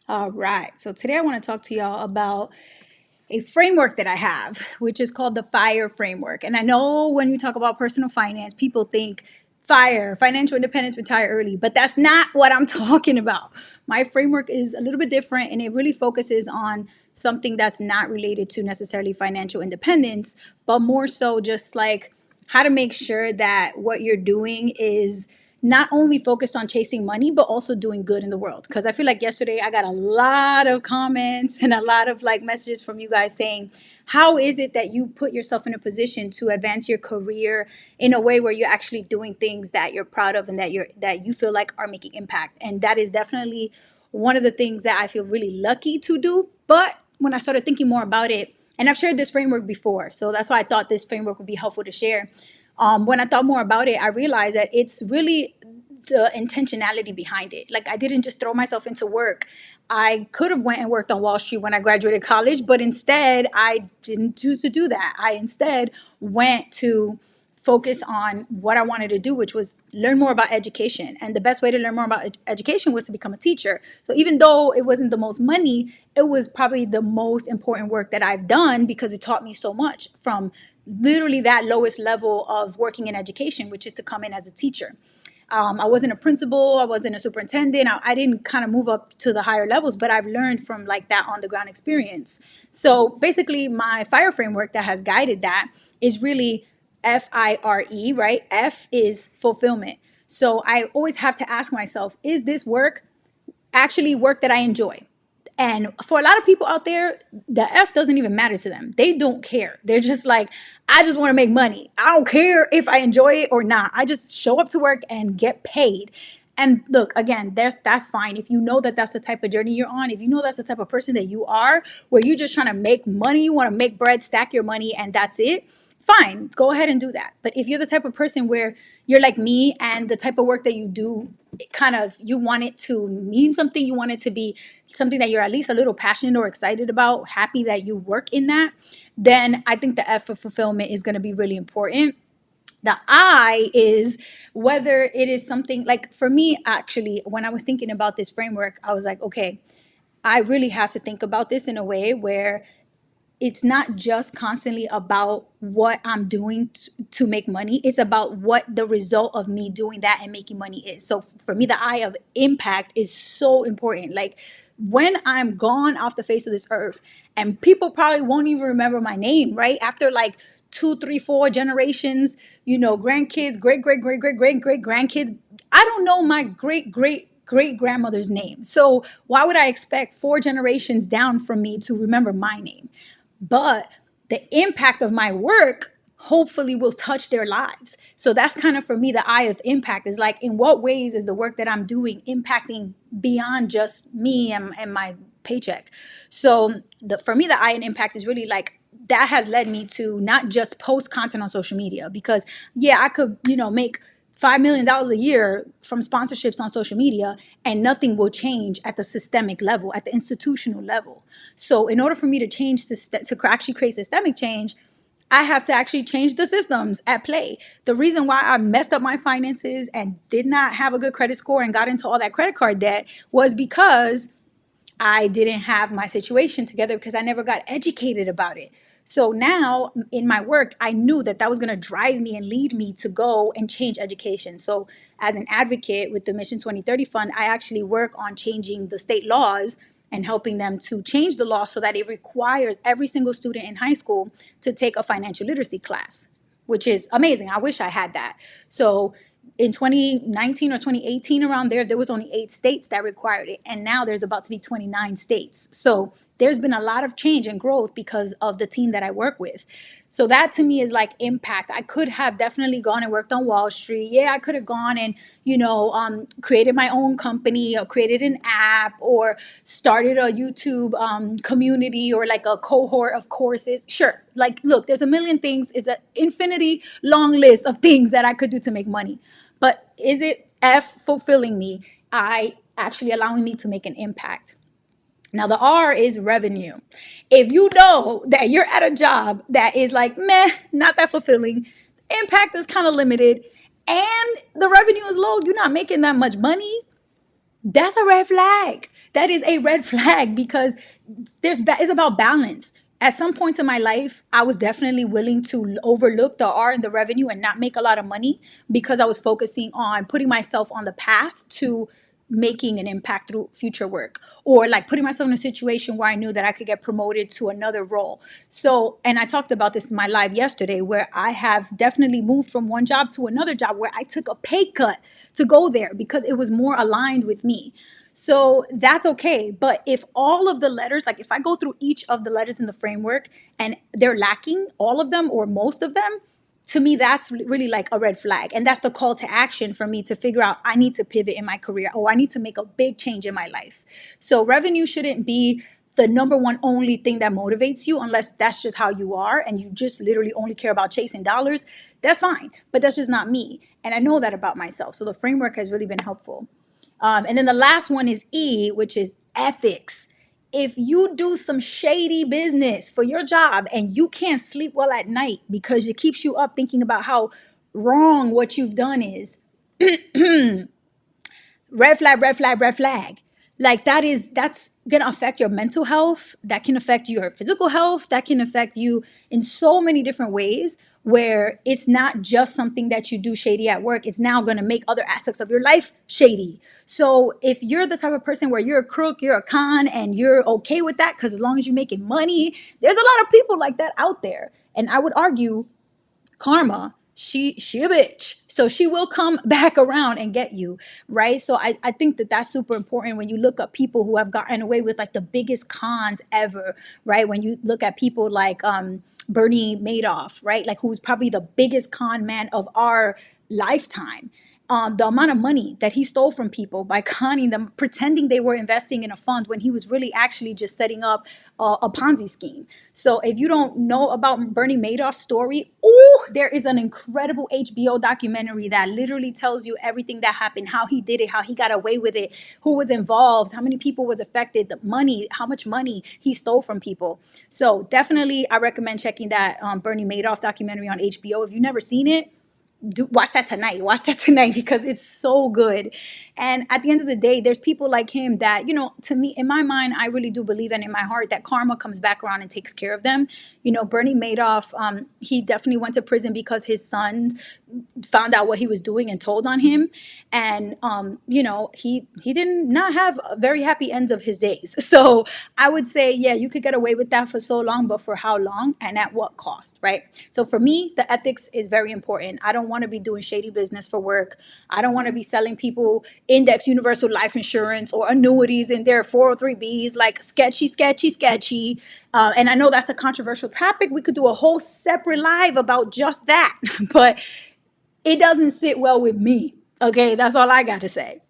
All right. So today I want to talk to y'all about a framework that I have, which is called the FIRE framework. And I know when we talk about personal finance, people think FIRE, financial independence, retire early, but that's not what I'm talking about. My framework is a little bit different and it really focuses on something that's not related to necessarily financial independence, but more so just like how to make sure that what you're doing is not only focused on chasing money, but also doing good in the world. Because I feel like yesterday I got a lot of comments and a lot of like messages from you guys saying, how is it that you put yourself in a position to advance your career in a way where you're actually doing things that you're proud of and that you feel like are making impact? And that is definitely one of the things that I feel really lucky to do. But when I started thinking more about it, and I've shared this framework before, so that's why I thought this framework would be helpful to share. When I thought more about it, I realized that it's really the intentionality behind it. Like I didn't just throw myself into work. I could have went and worked on Wall Street when I graduated college, but instead I didn't choose to do that. I instead went to focus on what I wanted to do, which was learn more about education. And the best way to learn more about education was to become a teacher. So even though it wasn't the most money, it was probably the most important work that I've done because it taught me so much from literally that lowest level of working in education, which is to come in as a teacher. I wasn't a principal, I wasn't a superintendent. I didn't kind of move up to the higher levels, but I've learned from like that on the ground experience. So basically, my FIRE framework that has guided that is really FIRE, right? F is fulfillment. So I always have to ask myself, is this work actually work that I enjoy? And for a lot of people out there, the F doesn't even matter to them. They don't care. They're just like, I just want to make money. I don't care if I enjoy it or not. I just show up to work and get paid. And look, again, that's fine. If you know that that's the type of journey you're on, if you know that's the type of person that you are, where you're just trying to make money, you want to make bread, stack your money, and that's it, fine, go ahead and do that. But if you're the type of person where you're like me and the type of work that you do, kind of you want it to mean something, you want it to be something that you're at least a little passionate or excited about, happy that you work in that, then I think the F for fulfillment is going to be really important. The I is whether it is something like for me, actually, when I was thinking about this framework, I was like, okay, I really have to think about this in a way where it's not just constantly about what I'm doing to make money. It's about what the result of me doing that and making money is. So for me, the I of impact is so important. Like when I'm gone off the face of this earth, and people probably won't even remember my name, right? After like two, three, four generations, grandkids, great grandkids. I don't know my great grandmother's name. So why would I expect four generations down from me to remember my name? But the impact of my work hopefully will touch their lives. So that's kind of for me the I of impact is like, in what ways is the work that I'm doing impacting beyond just me and my paycheck? So for me, the I in impact is really like, that has led me to not just post content on social media because yeah, I could, make $5 million a year from sponsorships on social media, and nothing will change at the systemic level, at the institutional level. So, in order for me to to actually create systemic change, I have to actually change the systems at play. The reason why I messed up my finances and did not have a good credit score and got into all that credit card debt was because I didn't have my situation together because I never got educated about it. So now in my work, I knew that that was going to drive me and lead me to go and change education. So as an advocate with the Mission 2030 Fund, I actually work on changing the state laws and helping them to change the law so that it requires every single student in high school to take a financial literacy class, which is amazing. I wish I had that. So in 2019 or 2018, around there was only 8 states that required it. And now there's about to be 29 states. So there's been a lot of change and growth because of the team that I work with. So that to me is like impact. I could have definitely gone and worked on Wall Street. Yeah, I could have gone and, created my own company or created an app or started a YouTube community or like a cohort of courses. Sure. Like, look, there's a million things. It's an infinity long list of things that I could do to make money. But is it F fulfilling me? I actually allowing me to make an impact. Now, the R is revenue. If you know that you're at a job that is like, meh, not that fulfilling, impact is kind of limited, and the revenue is low, you're not making that much money, That's a red flag. That is a red flag because it's about balance. At some points in my life, I was definitely willing to overlook the R and the revenue and not make a lot of money because I was focusing on putting myself on the path to making an impact through future work, or like putting myself in a situation where I knew that I could get promoted to another role. So, and I talked about this in my live yesterday where I have definitely moved from one job to another job where I took a pay cut to go there because it was more aligned with me. So that's okay. But if all of the letters, like if I go through each of the letters in the framework and they're lacking all of them or most of them, to me, that's really like a red flag. And that's the call to action for me to figure out I need to pivot in my career or I need to make a big change in my life. So revenue shouldn't be the number one only thing that motivates you unless that's just how you are and you just literally only care about chasing dollars. That's fine, but that's just not me. And I know that about myself. So the framework has really been helpful. And then the last one is E, which is ethics. If you do some shady business for your job and you can't sleep well at night because it keeps you up thinking about how wrong what you've done is, red flag, red flag, red flag. Like that's gonna affect your mental health. That can affect your physical health. That can affect you in so many different ways where it's not just something that you do shady at work. It's now gonna make other aspects of your life shady. So if you're the type of person where you're a crook, you're a con, and you're okay with that, because as long as you're making money, there's a lot of people like that out there. And I would argue karma, she a bitch, so she will come back around and get you, right? So I think that that's super important when you look at people who have gotten away with like the biggest cons ever, right? When you look at people like Bernie Madoff, right? Like who's probably the biggest con man of our lifetime. The amount of money that he stole from people by conning them, pretending they were investing in a fund when he was really actually just setting up a Ponzi scheme. So if you don't know about Bernie Madoff's story, there is an incredible HBO documentary that literally tells you everything that happened, how he did it, how he got away with it, who was involved, how many people was affected, the money, how much money he stole from people. So definitely, I recommend checking that Bernie Madoff documentary on HBO. If you've never seen it, watch that tonight. Watch that tonight because it's so good. And at the end of the day, there's people like him that, to me, in my mind, I really do believe, and in my heart, that karma comes back around and takes care of them. Bernie Madoff, he definitely went to prison because his son found out what he was doing and told on him. And, he did not have very happy ends of his days. So I would say, yeah, you could get away with that for so long, but for how long and at what cost, right? So for me, the ethics is very important. I don't want to be doing shady business for work. I don't want to be selling people index universal life insurance or annuities in their 403Bs, like sketchy, sketchy, sketchy. And I know that's a controversial topic. We could do a whole separate live about just that, but it doesn't sit well with me. Okay, that's all I got to say.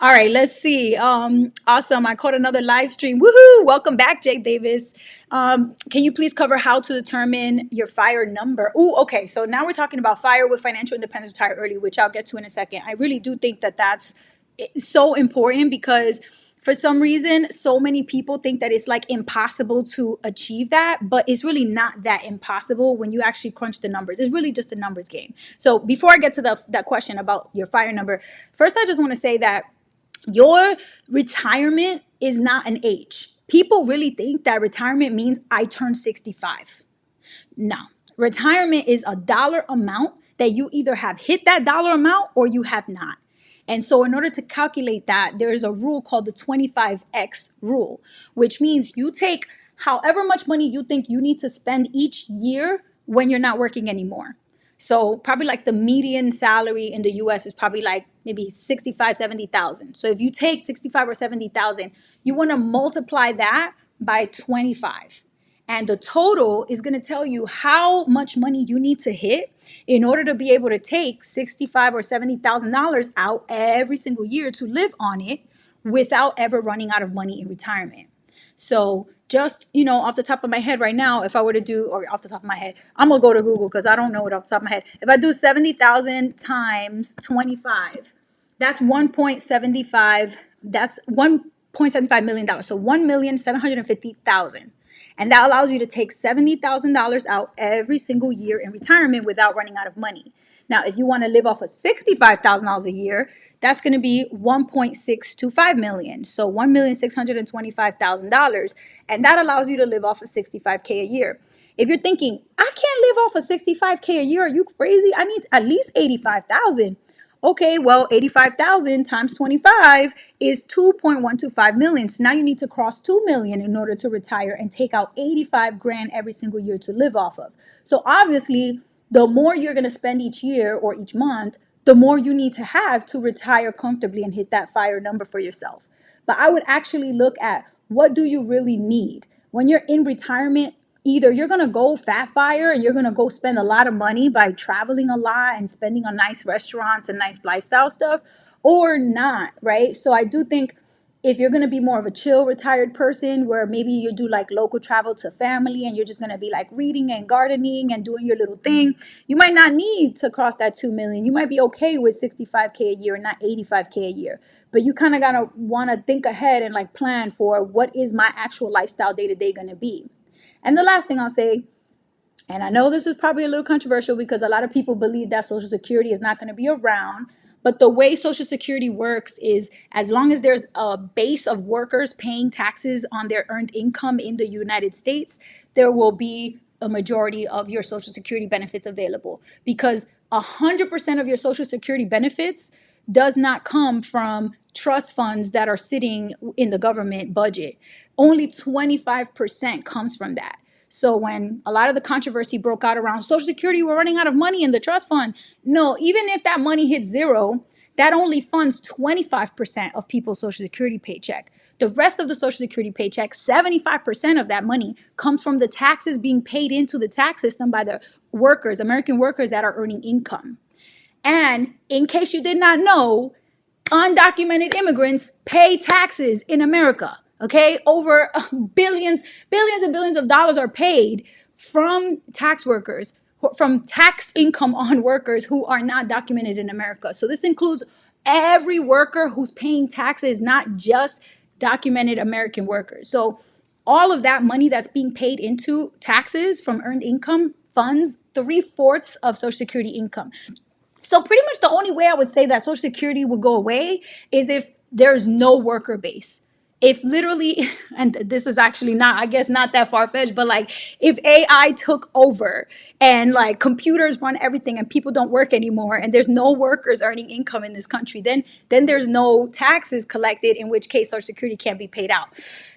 All right, let's see. Awesome. I caught another live stream. Woohoo! Welcome back, Jake Davis. Can you please cover how to determine your FIRE number? Oh, okay. So now we're talking about FIRE with financial independence, retire early, which I'll get to in a second. I really do think that that's so important because for some reason, so many people think that it's like impossible to achieve that, but it's really not that impossible when you actually crunch the numbers. It's really just a numbers game. So before I get to that question about your FIRE number, first I just want to say that your retirement is not an age. People really think that retirement means I turned 65. No, retirement is a dollar amount that you either have hit that dollar amount or you have not. And so in order to calculate that, there is a rule called the 25X rule, which means you take however much money you think you need to spend each year when you're not working anymore. So probably like the median salary in the US is probably like maybe 65, 70,000. So if you take 65 or 70,000, you want to multiply that by 25. And the total is going to tell you how much money you need to hit in order to be able to take $65,000 or $70,000 out every single year to live on it without ever running out of money in retirement. So just, off the top of my head right now, if I were to do, or off the top of my head, I'm going to go to Google because I don't know it off the top of my head. If I do 70,000 times 25, that's 1.75, that's $1.75 million. So 1,750,000. And that allows you to take $70,000 out every single year in retirement without running out of money. Now, if you want to live off of $65,000 a year, that's going to be 1.625 million. So $1,625,000. And that allows you to live off of 65K a year. If you're thinking, I can't live off of 65K a year, are you crazy? I need at least 85,000. Okay, well, 85,000 times 25 is 2.125 million. So now you need to cross 2 million in order to retire and take out 85 grand every single year to live off of. So obviously, the more you're going to spend each year or each month, the more you need to have to retire comfortably and hit that fire number for yourself. But I would actually look at, what do you really need? When you're in retirement, either you're going to go fat fire and you're going to go spend a lot of money by traveling a lot and spending on nice restaurants and nice lifestyle stuff, or not, right? So I do think if you're going to be more of a chill retired person, where maybe you do like local travel to family and you're just going to be like reading and gardening and doing your little thing, you might not need to cross that 2 million. You might be okay with 65K a year and not 85K a year. But you kind of got to want to think ahead and like plan for, what is my actual lifestyle day to day going to be? And the last thing I'll say, and I know this is probably a little controversial because a lot of people believe that Social Security is not going to be around. But the way Social Security works is, as long as there's a base of workers paying taxes on their earned income in the United States, there will be a majority of your Social Security benefits available, because 100% of your Social Security benefits does not come from trust funds that are sitting in the government budget. Only 25% comes from that. So when a lot of the controversy broke out around Social Security, we're running out of money in the trust fund. No, even if that money hits zero, that only funds 25% of people's Social Security paycheck. The rest of the Social Security paycheck, 75% of that money, comes from the taxes being paid into the tax system by the workers, American workers that are earning income. And in case you did not know, undocumented immigrants pay taxes in America. Okay, over billions and billions of dollars are paid from tax workers, from taxed income on workers who are not documented in America. So this includes every worker who's paying taxes, not just documented American workers. So all of that money that's being paid into taxes from earned income funds 3/4 of Social Security income. So pretty much the only way I would say that Social Security would go away is if there's no worker base. If literally, and this is actually not, I guess, not that far-fetched, but like if AI took over and like computers run everything and people don't work anymore and there's no workers earning income in this country, then there's no taxes collected, in which case Social Security can't be paid out.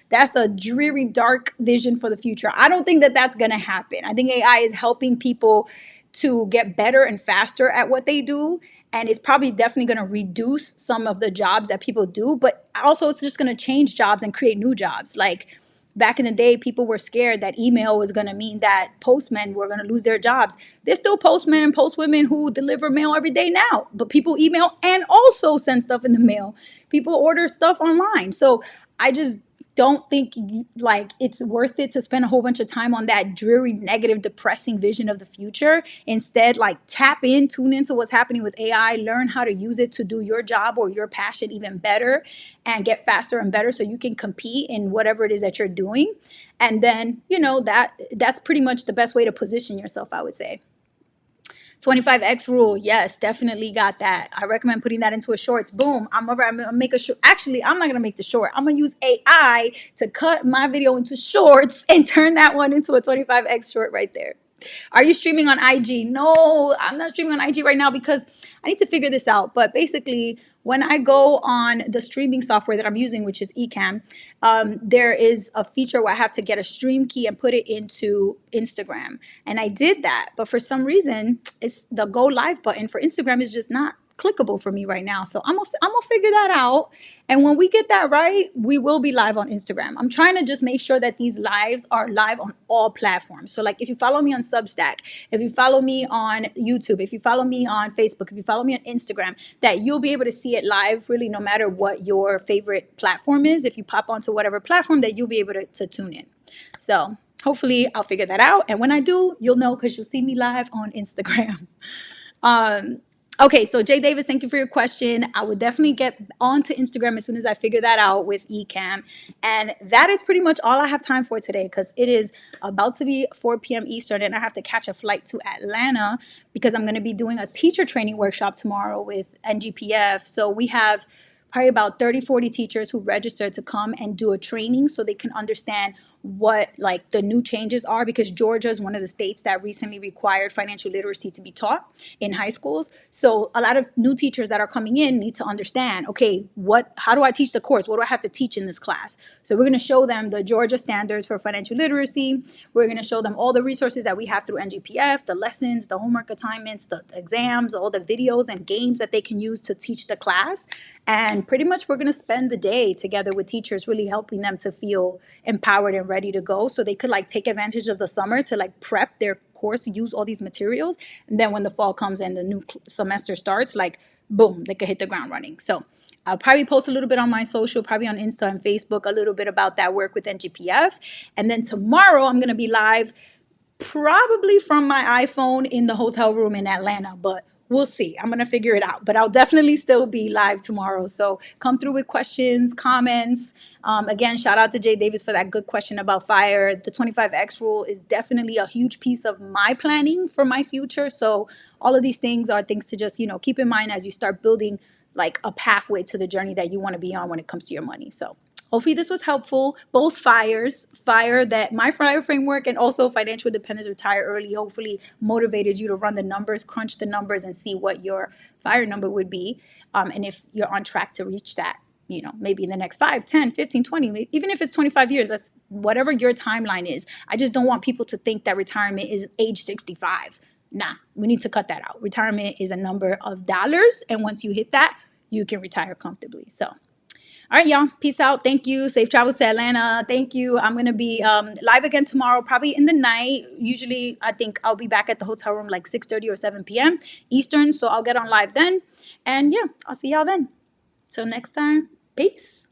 That's a dreary, dark vision for the future. I don't think that that's going to happen. I think AI is helping people to get better and faster at what they do. And it's probably definitely going to reduce some of the jobs that people do, but also it's just going to change jobs and create new jobs. Like back in the day, people were scared that email was going to mean that postmen were going to lose their jobs. There's still postmen and postwomen who deliver mail every day now, but people email and also send stuff in the mail. People order stuff online. So I just don't think like it's worth it to spend a whole bunch of time on that dreary, negative, depressing vision of the future. Instead, like tune into what's happening with AI, learn how to use it to do your job or your passion even better and get faster and better so you can compete in whatever it is that you're doing. And then, that's pretty much the best way to position yourself, I would say. 25X rule. Yes, definitely got that. I recommend putting that into a shorts. Boom. I'm gonna make a short. Actually, I'm not gonna make the short. I'm gonna use AI to cut my video into shorts and turn that one into a 25X short right there. Are you streaming on IG? No, I'm not streaming on IG right now because I need to figure this out. But basically, when I go on the streaming software that I'm using, which is Ecamm, there is a feature where I have to get a stream key and put it into Instagram. And I did that. But for some reason, it's the go live button for Instagram is just not clickable for me right now. So I'm gonna figure that out. And when we get that right, we will be live on Instagram. I'm trying to just make sure that these lives are live on all platforms. So like if you follow me on Substack, if you follow me on YouTube, if you follow me on Facebook, if you follow me on Instagram, that you'll be able to see it live really no matter what your favorite platform is. If you pop onto whatever platform, that you'll be able to tune in. So hopefully I'll figure that out. And when I do, you'll know because you'll see me live on Instagram. Okay, so Jay Davis, thank you for your question. I would definitely get onto Instagram as soon as I figure that out with Ecamm. And that is pretty much all I have time for today because it is about to be 4 p.m. Eastern and I have to catch a flight to Atlanta because I'm going to be doing a teacher training workshop tomorrow with NGPF. So we have probably about 30, 40 teachers who registered to come and do a training so they can understand what like the new changes are because Georgia is one of the states that recently required financial literacy to be taught in high schools. So a lot of new teachers that are coming in need to understand, okay, how do I teach the course? What do I have to teach in this class? So we're going to show them the Georgia standards for financial literacy. We're going to show them all the resources that we have through NGPF, the lessons, the homework assignments, the exams, all the videos and games that they can use to teach the class. And pretty much we're going to spend the day together with teachers really helping them to feel empowered and ready to go so they could like take advantage of the summer to like prep their course, use all these materials. And then when the fall comes and the new semester starts, like boom, they could hit the ground running. So I'll probably post a little bit on my social, probably on Insta and Facebook, a little bit about that work with NGPF. And then tomorrow I'm going to be live probably from my iPhone in the hotel room in Atlanta, but we'll see. I'm going to figure it out, but I'll definitely still be live tomorrow. So come through with questions, comments. Again, shout out to Jay Davis for that good question about FIRE. The 25X rule is definitely a huge piece of my planning for my future. So all of these things are things to just, keep in mind as you start building like a pathway to the journey that you want to be on when it comes to your money. So hopefully this was helpful. Both FIRE, that my FIRE framework and also financial independence retire early, hopefully motivated you to run the numbers, crunch the numbers and see what your FIRE number would be. And if you're on track to reach that, maybe in the next 5, 10, 15, 20, even if it's 25 years, that's whatever your timeline is. I just don't want people to think that retirement is age 65. Nah, we need to cut that out. Retirement is a number of dollars. And once you hit that, you can retire comfortably. So all right, y'all. Peace out. Thank you. Safe travels to Atlanta. Thank you. I'm going to be live again tomorrow, probably in the night. Usually, I think I'll be back at the hotel room like 6:30 or 7 p.m. Eastern. So I'll get on live then. And yeah, I'll see y'all then. Till next time. Peace.